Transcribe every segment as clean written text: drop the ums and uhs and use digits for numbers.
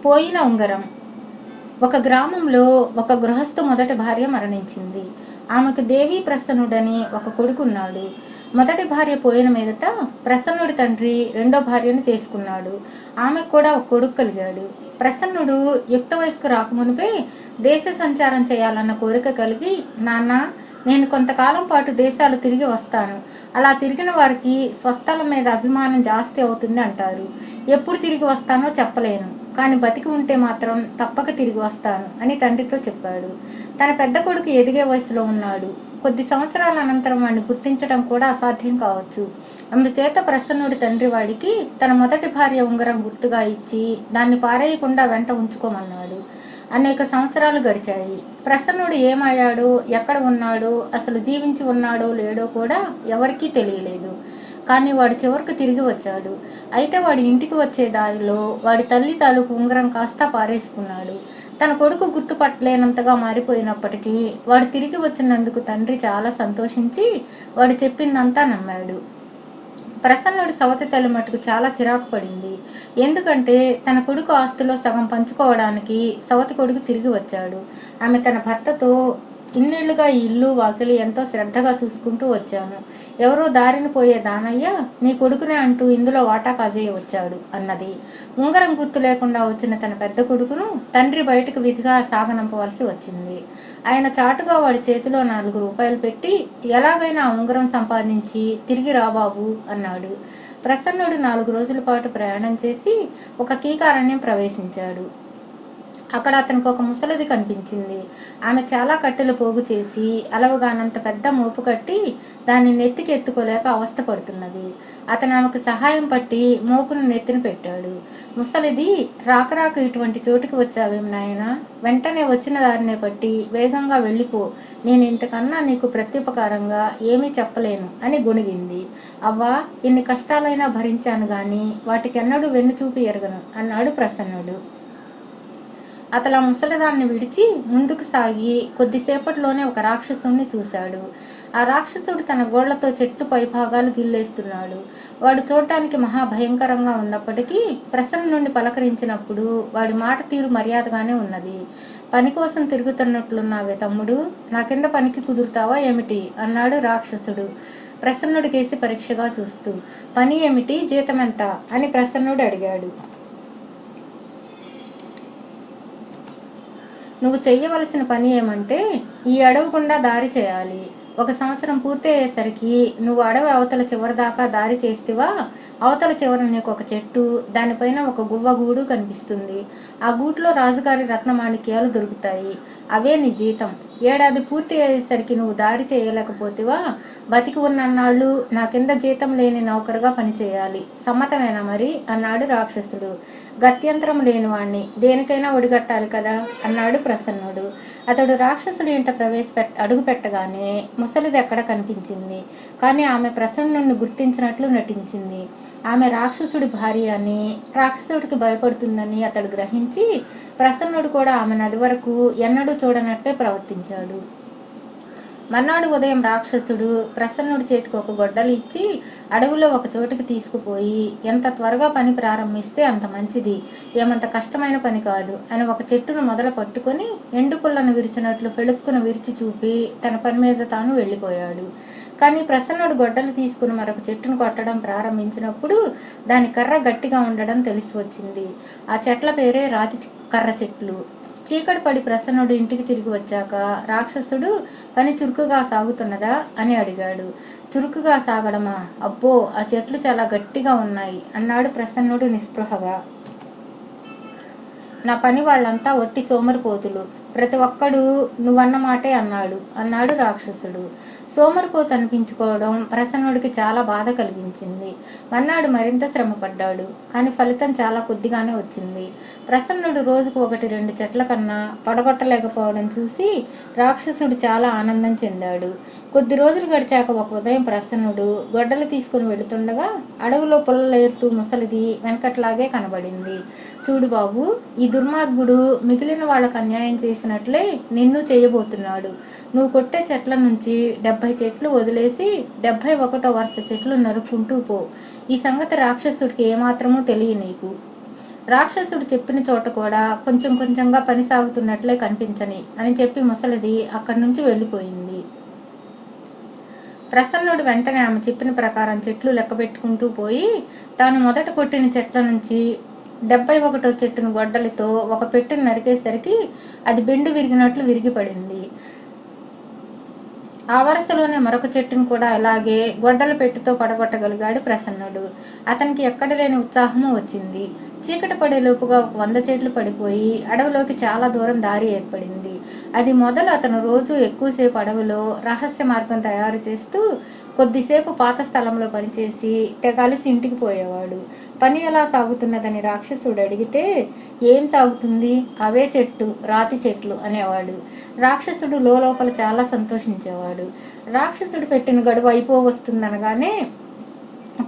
పోయిన ఉంగరం. ఒక గ్రామంలో ఒక గృహస్థు మొదటి భార్య మరణించింది. ఆమెకు దేవి ప్రసన్నుడని ఒక కొడుకున్నాడు. మొదటి భార్య పోయిన మీదట ప్రసన్నుడి తండ్రి రెండో భార్యను చేసుకున్నాడు. ఆమెకు కూడా ఒక కొడుకు కలిగాడు. ప్రసన్నుడు యుక్త వయస్కు రాకమునిపే దేశ సంచారం చేయాలన్న కోరిక కలిగి, నాన్న, నేను కొంతకాలం పాటు దేశాలు తిరిగి వస్తాను. అలా తిరిగిన వారికి స్వస్థలం మీద అభిమానం జాస్తి అవుతుంది అంటారు. ఎప్పుడు తిరిగి వస్తానో చెప్పలేను, కానీ బతికి ఉంటే మాత్రం తప్పక తిరిగి వస్తాను అని తండ్రితో చెప్పాడు. తన పెద్ద కొడుకు ఎదిగే వయసులో ఉన్నాడు. కొద్ది సంవత్సరాల అనంతరం వాడిని గుర్తించడం కూడా అసాధ్యం కావచ్చు. అందుచేత ప్రసన్నుడి తండ్రి వాడికి తన మొదటి భార్య ఉంగరం గుర్తుగా ఇచ్చి దాన్ని పారేయకుండా వెంట ఉంచుకోమన్నాడు. అనేక సంవత్సరాలు గడిచాయి. ప్రసన్నుడు ఏమయ్యాడో, ఎక్కడ ఉన్నాడో, అసలు జీవించి ఉన్నాడో లేడో కూడా ఎవరికీ తెలియలేదు. కానీ వాడు చివరకు తిరిగి వచ్చాడు. అయితే వాడి ఇంటికి వచ్చే దారిలో వాడి తల్లి తాలూకు ఉంగరం కాస్త పారేసుకున్నాడు. తన కొడుకు గుర్తుపట్టలేనంతగా మారిపోయినప్పటికీ వాడు తిరిగి వచ్చినందుకు తండ్రి చాలా సంతోషించి వాడు చెప్పిందంతా నమ్మాడు. ప్రసన్నుడి సవతి తల్లి మటుకు చాలా చిరాకు పడింది. ఎందుకంటే తన కొడుకు ఆస్తిలో సగం పంచుకోవడానికి సవతి కొడుకు తిరిగి వచ్చాడు. ఆమె తన భర్తతో, ఇన్నేళ్లుగా ఈ ఇల్లు వాకిలి ఎంతో శ్రద్ధగా చూసుకుంటూ వచ్చాను. ఎవరో దారిని పోయే దానయ్య నీ కొడుకునే అంటూ ఇందులో వాటా కాజేయ వచ్చాడు అన్నది. ఉంగరం గుర్తు లేకుండా వచ్చిన తన పెద్ద కొడుకును తండ్రి బయటకు విధిగా సాగనంపవలసి వచ్చింది. ఆయన చాటుగా వాడి చేతిలో 4 రూపాయలు పెట్టి, ఎలాగైనా ఆ ఉంగరం సంపాదించి తిరిగి రాబాబు అన్నాడు. ప్రసన్నుడు 4 రోజుల పాటు ప్రయాణం చేసి ఒక కీకారణ్యం ప్రవేశించాడు. అక్కడ అతనికి ఒక ముసలిది కనిపించింది. ఆమె చాలా కట్టెలు పోగు చేసి అలవగానంత పెద్ద మోపు కట్టి దాన్ని నెత్తికి ఎత్తుకోలేక అవస్థ పడుతున్నది. అతను ఆమెకు సహాయం పట్టి మోపును నెత్తిన పెట్టాడు. ముసలిది, రాక ఇటువంటి చోటుకి వచ్చావేం నాయనా, వెంటనే వచ్చిన దారినే పట్టి వేగంగా వెళ్ళిపో, నేను ఇంతకన్నా నీకు ప్రత్యుపకారంగా ఏమీ చెప్పలేను అని గొణిగింది. అవ్వా, ఇన్ని కష్టాలైనా భరించాను గాని వాటికెన్నడూ వెన్ను చూపి ఎరగను అన్నాడు ప్రసన్నుడు. అతను ఆ ముసలిదాన్ని విడిచి ముందుకు సాగి కొద్దిసేపటిలోనే ఒక రాక్షసుడిని చూశాడు. ఆ రాక్షసుడు తన గోళ్లతో చెట్లు పైభాగాలు గిల్లేస్తున్నాడు. వాడు చూడటానికి మహాభయంకరంగా ఉన్నప్పటికీ ప్రసన్న నుండి పలకరించినప్పుడు వాడి మాట తీరు మర్యాదగానే ఉన్నది. పని కోసం తిరుగుతున్నట్లున్నావే తమ్ముడు, నా కింద పనికి కుదురుతావా ఏమిటి అన్నాడు రాక్షసుడు ప్రసన్నుడి కేసి పరీక్షగా చూస్తూ. పని ఏమిటి, జీతమెంత అని ప్రసన్నుడు అడిగాడు. నువ్వు చెయ్యవలసిన పని ఏమంటే ఈ అడవి గుండా దారి చేయాలి. 1 సంవత్సరం పూర్తి అయ్యేసరికి నువ్వు అడవి అవతల చివరి దాకా దారి చేస్తేవా, అవతల చివర నీకు ఒక చెట్టు, దానిపైన ఒక గువ్వ గూడు కనిపిస్తుంది. ఆ గూట్లో రాజుగారి రత్నమాణిక్యాలు దొరుకుతాయి. అవే నీ జీతం. ఏడాది పూర్తి అయ్యేసరికి నువ్వు దారి చేయలేకపోతేవా, బతికి ఉన్నన్నాళ్ళు నా కింద జీతం లేని నౌకరుగా పనిచేయాలి. సమ్మతమేనా మరి అన్నాడు రాక్షసుడు. గత్యంతరం లేనివాణ్ణి, దేనికైనా ఒడిగట్టాలి కదా అన్నాడు ప్రసన్నుడు. అతడు రాక్షసుడి ఇంట అడుగు పెట్టగానే ముసలిది ఎక్కడ కనిపించింది. కానీ ఆమె ప్రసన్నుడిని గుర్తించినట్లు నటించింది. ఆమె రాక్షసుడి భార్య అని, రాక్షసుడికి భయపడుతుందని అతడు గ్రహించి ప్రసన్నుడు కూడా ఆమె నది వరకు ఎన్నడూ చూడనట్టే ప్రవర్తించాడు. మర్నాడు ఉదయం రాక్షసుడు ప్రసన్నుడి చేతికి ఒక గొడ్డలి ఇచ్చి అడవిలో ఒక చోటుకి తీసుకుపోయి, ఎంత త్వరగా పని ప్రారంభిస్తే అంత మంచిది, ఏమంత కష్టమైన పని కాదు అని ఒక చెట్టును మొదలు పట్టుకొని ఎండుపుల్లను విరిచినట్లు ఫెళుక్కును విరిచి చూపి తన పని మీద తాను వెళ్ళిపోయాడు. కానీ ప్రసన్నుడు గొడ్డలు తీసుకుని మరొక చెట్టును కొట్టడం ప్రారంభించినప్పుడు దాని కర్ర గట్టిగా ఉండడం తెలిసి వచ్చింది. ఆ చెట్ల పేరే రాతి కర్ర చెట్లు. చీకటి పడి ప్రసన్నుడు ఇంటికి తిరిగి వచ్చాక రాక్షసుడు, పని చురుకుగా సాగుతున్నదా అని అడిగాడు. చురుకుగా సాగడమా, అబ్బో, ఆ చెట్లు చాలా గట్టిగా ఉన్నాయి అన్నాడు ప్రసన్నుడు నిస్పృహగా. నా పని వాళ్ళంతా ఒట్టి సోమరిపోతులు, ప్రతి ఒక్కడు నువ్వన్న మాటే అన్నాడు రాక్షసుడు. సోమరిపోతు అనిపించుకోవడం ప్రసన్నుడికి చాలా బాధ కలిగించింది. మర్నాడు మరింత శ్రమపడ్డాడు. కానీ ఫలితం చాలా కొద్దిగానే వచ్చింది. ప్రసన్నుడు రోజుకు 1-2 చెట్ల కన్నా పడగొట్టలేకపోవడం చూసి రాక్షసుడు చాలా ఆనందం చెందాడు. కొద్ది రోజులు గడిచాక ఒక ఉదయం ప్రసన్నుడు గొడ్డలు తీసుకుని వెళుతుండగా అడవిలో పుల్లలేరుతూ ముసలిది వెనకట్లాగే కనబడింది. చూడు బాబు, ఈ దుర్మార్గుడు మిగిలిన వాళ్ళకు అన్యాయం చేసినట్లే నిన్ను చేయబోతున్నాడు. నువ్వు కొట్టే చెట్ల నుంచి 70 చెట్లు వదిలేసి 71వ వరుస చెట్లు నరుక్కుంటూ పో. ఈ సంగతి రాక్షసుడికి ఏమాత్రమూ తెలియ నీకు రాక్షసుడు చెప్పిన చోట కూడా కొంచెం కొంచెంగా పని సాగుతున్నట్లే కనిపించని అని చెప్పి ముసలిది అక్కడి నుంచి వెళ్ళిపోయింది. ప్రసన్నుడు వెంటనే ఆమె చెప్పిన ప్రకారం చెట్లు లెక్క పెట్టుకుంటూ పోయి తాను మొదట కొట్టిన చెట్ల నుంచి 71 చెట్టును గొడ్డలితో ఒక పెట్టెను నరికేసరికి అది బెండు విరిగినట్లు విరిగిపడింది. ఆ వరుసలోనే మరొక చెట్టును కూడా అలాగే గొడ్డల పెట్టెతో పడగొట్టగలిగాడు ప్రసన్నుడు. అతనికి ఎక్కడ లేని ఉత్సాహము వచ్చింది. చీకటి పడేలోపుగా 100 చెట్లు పడిపోయి అడవిలోకి చాలా దూరం దారి ఏర్పడింది. అది మొదలు అతను రోజు ఎక్కువసేపు అడవిలో రహస్య మార్గం తయారు చేస్తూ కొద్దిసేపు పాత స్థలంలో పనిచేసి తెగ అలిసి ఇంటికి పోయేవాడు. పని ఎలా సాగుతున్నదని రాక్షసుడు అడిగితే ఏం సాగుతుంది, అవే చెట్టు రాతి చెట్లు అనేవాడు. రాక్షసుడు లోపల చాలా సంతోషించేవాడు. రాక్షసుడు పెట్టిన గడువు అయిపోవస్తుందనగానే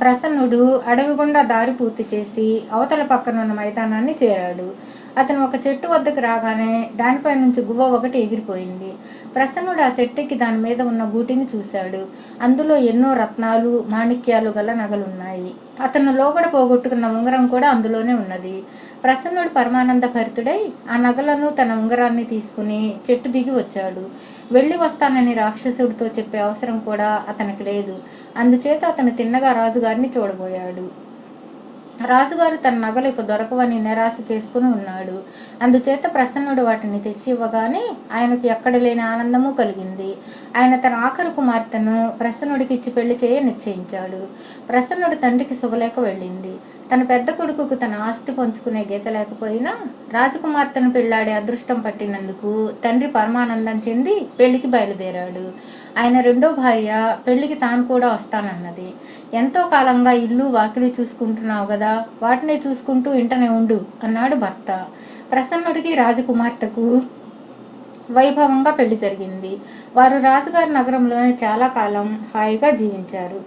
ప్రసన్నుడు అడవి గుండా దారి పూర్తి చేసి అవతల పక్కనున్న మైదానాన్ని చేరాడు. అతను ఒక చెట్టు వద్దకు రాగానే దానిపై నుంచి గువ్వ ఒకటి ఎగిరిపోయింది. ప్రసన్నుడు ఆ చెట్టుకి దాని మీద ఉన్న గూటిని చూశాడు. అందులో ఎన్నో రత్నాలు మాణిక్యాలు గల నగలున్నాయి. అతను లోగడ పోగొట్టుకున్న ఉంగరం కూడా అందులోనే ఉన్నది. ప్రసన్నుడు పరమానంద భరితుడై ఆ నగలను తన ఉంగరాన్ని తీసుకుని చెట్టు దిగి వచ్చాడు. వెళ్ళి వస్తానని రాక్షసుడితో చెప్పే అవసరం కూడా అతనికి లేదు. అందుచేత అతను తిన్నగా రాజుగారిని చూడబోయాడు. రాజుగారు తన నగలకు దొరకవని నిరాశ చేసుకుని ఉన్నాడు. అందుచేత ప్రసన్నుడు వాటిని తెచ్చి ఇవ్వగానే ఆయనకు ఎక్కడ లేని ఆనందము కలిగింది. ఆయన తన ఆఖరు కుమార్తెను ప్రసన్నుడికి ఇచ్చి పెళ్లి చేయ నిశ్చయించాడు. ప్రసన్నుడి తండ్రికి శుభలేఖ వెళ్ళింది. తన పెద్ద కొడుకుకు తన ఆస్తి పంచుకునే గీత లేకపోయినా రాజకుమార్తెను పెళ్లాడే అదృష్టం పట్టినందుకు తండ్రి పరమానందం చెంది పెళ్లికి బయలుదేరాడు. ఆయన రెండో భార్య పెళ్లికి తాను కూడా వస్తానన్నది. ఎంతో కాలంగా ఇల్లు వాకిలి చూసుకుంటున్నావు కదా, వాటినే చూసుకుంటూ ఇంటనే ఉండు అన్నాడు భర్త. ప్రసన్నుడికి రాజకుమార్తెకు వైభవంగా పెళ్లి జరిగింది. వారు రాజుగారి నగరంలోనే చాలా కాలం హాయిగా జీవించారు.